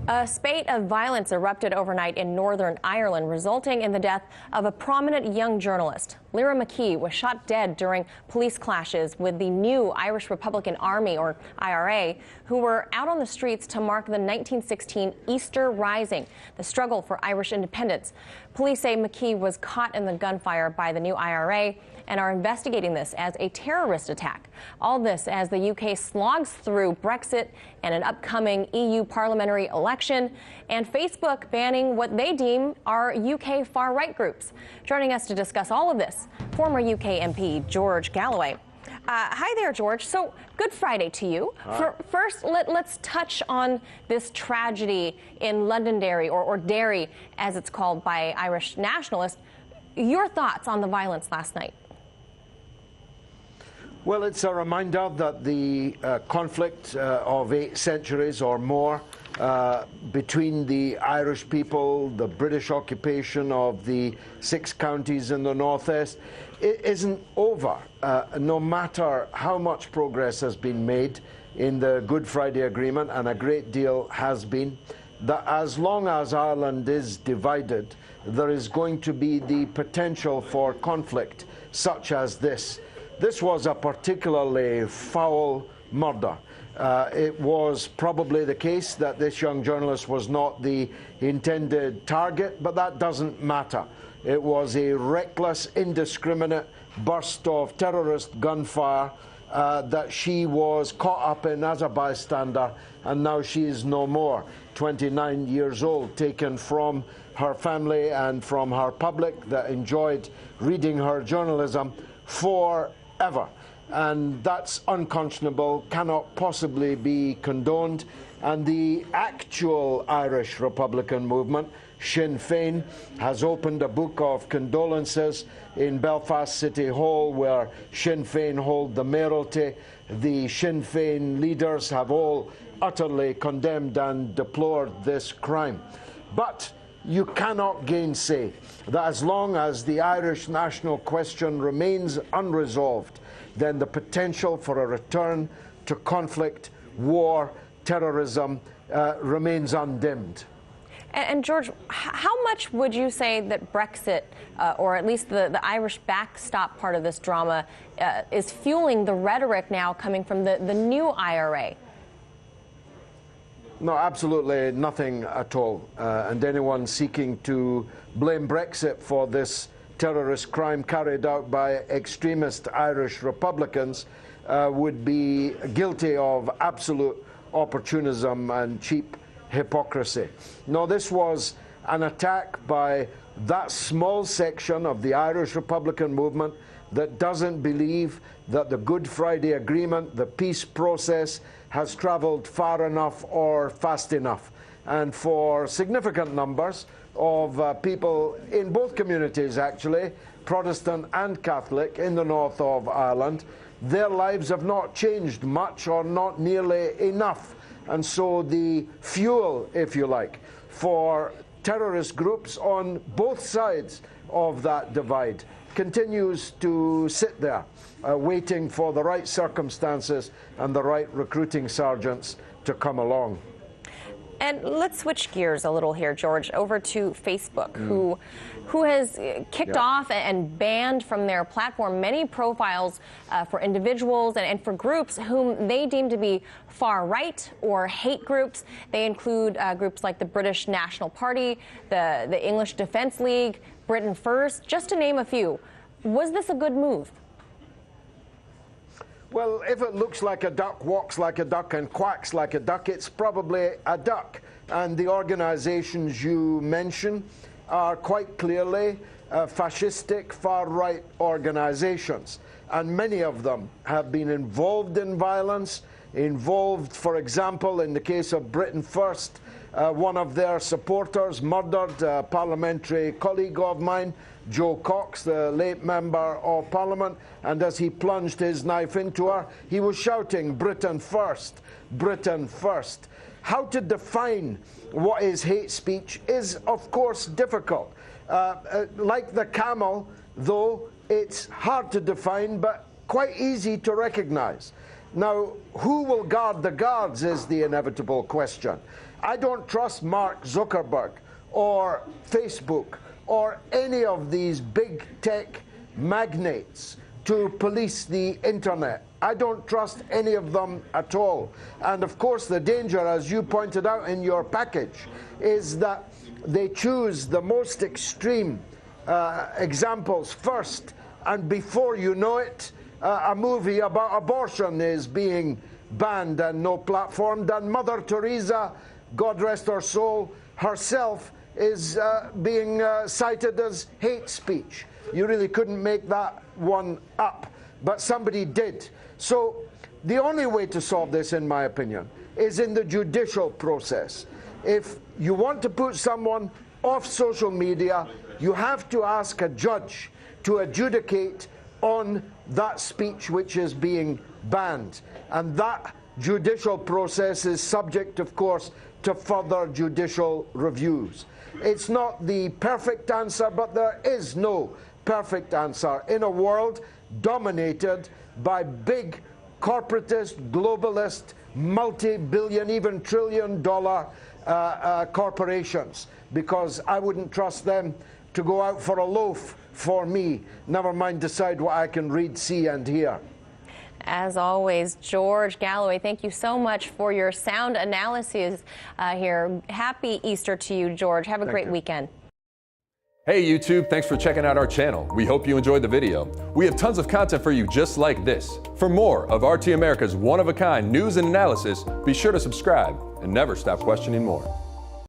A spate of violence erupted overnight in Northern Ireland, resulting in the death of a prominent young journalist. Lyra McKee was shot dead during police clashes with the new Irish Republican Army, or IRA, who were out on the streets to mark the 1916 Easter Rising, the struggle for Irish independence. Police say McKee was caught in the gunfire by the new IRA and are investigating this as a terrorist attack. All this as the UK slogs through Brexit and an upcoming EU parliamentary election, and Facebook banning what they deem are UK far-right groups. Joining us to discuss all of this, former UK MP George Galloway. Hi there, George. So, Good Friday to you. First, let's touch on this tragedy in Londonderry, or Derry, as it's called by Irish nationalists. Your thoughts on the violence last night? Well, it's a reminder that the conflict of 8 centuries or more between the Irish people, the British occupation of the 6 counties in the northeast, it isn't over, no matter how much progress has been made in the Good Friday Agreement, and a great deal has been, that as long as Ireland is divided, there is going to be the potential for conflict such as this. This was a particularly foul murder. It was probably the case that this young journalist was not the intended target, but that doesn't matter. It was a reckless, indiscriminate burst of terrorist gunfire that she was caught up in as a bystander, and now she is no more. 29 years old, taken from her family and from her public that enjoyed reading her journalism forever. And that's unconscionable, cannot possibly be condoned. And the actual Irish Republican movement, Sinn Féin, has opened a book of condolences in Belfast City Hall, where Sinn Féin hold the mayoralty. The Sinn Féin leaders have all utterly condemned and deplored this crime. But you cannot gainsay that as long as the Irish national question remains unresolved, then the potential for a return to conflict, war, terrorism remains undimmed. And George, how much would you say that Brexit, or at least the Irish backstop part of this drama, is fueling the rhetoric now coming from the new IRA? No, absolutely nothing at all. And anyone seeking to blame Brexit for this terrorist crime carried out by extremist Irish Republicans would be guilty of absolute opportunism and cheap hypocrisy. No, this was an attack by that small section of the Irish Republican movement that doesn't believe that the Good Friday Agreement, the peace process, has travelled far enough or fast enough. And for significant numbers of people in both communities, actually, Protestant and Catholic, in the north of Ireland, their lives have not changed much or not nearly enough. And so the fuel, if you like, for terrorist groups on both sides of that divide continues to sit there, waiting for the right circumstances and the right recruiting sergeants to come along. And let's switch gears a little here, George, over to Facebook, who has kicked off and banned from their platform many profiles for individuals and for groups whom they deem to be far-right or hate groups. They include groups like the British National Party, the English Defence League, Britain First, just to name a few. Was this a good move? Well, if it looks like a duck, walks like a duck, and quacks like a duck, it's probably a duck. And the organizations you mention are quite clearly fascistic, far-right organizations. And many of them have been involved in violence, involved, for example, in the case of Britain First, one of their supporters murdered a parliamentary colleague of mine, Joe Cox, the late member of Parliament, and as he plunged his knife into her, he was shouting, "Britain first, Britain first." How to define what is hate speech is, of course, difficult. Like the camel, though, it's hard to define, but quite easy to recognize. Now, who will guard the guards is the inevitable question. I don't trust Mark Zuckerberg or Facebook or any of these big tech magnates to police the internet. I don't trust any of them at all. And of course, the danger, as you pointed out in your package, is that they choose the most extreme examples first, and before you know it, a movie about abortion is being banned and no platformed, and Mother Teresa, God rest her soul, herself is being cited as hate speech. You really couldn't make that one up, but somebody did. So the only way to solve this, in my opinion, is in the judicial process. If you want to put someone off social media, you have to ask a judge to adjudicate on that speech which is being banned. And that judicial process is subject, of course, to further judicial reviews. It's not the perfect answer, but there is no perfect answer in a world dominated by big corporatist, globalist, multi-billion, even trillion-dollar corporations, because I wouldn't trust them to go out for a loaf for me, never mind decide what I can read, see, and hear. As always, George Galloway, thank you so much for your sound analysis here. Happy Easter to you, George. Have a great weekend. Hey YouTube, thanks for checking out our channel. We hope you enjoyed the video. We have tons of content for you just like this. For more of RT America's one-of-a-kind news and analysis, be sure to subscribe and never stop questioning more.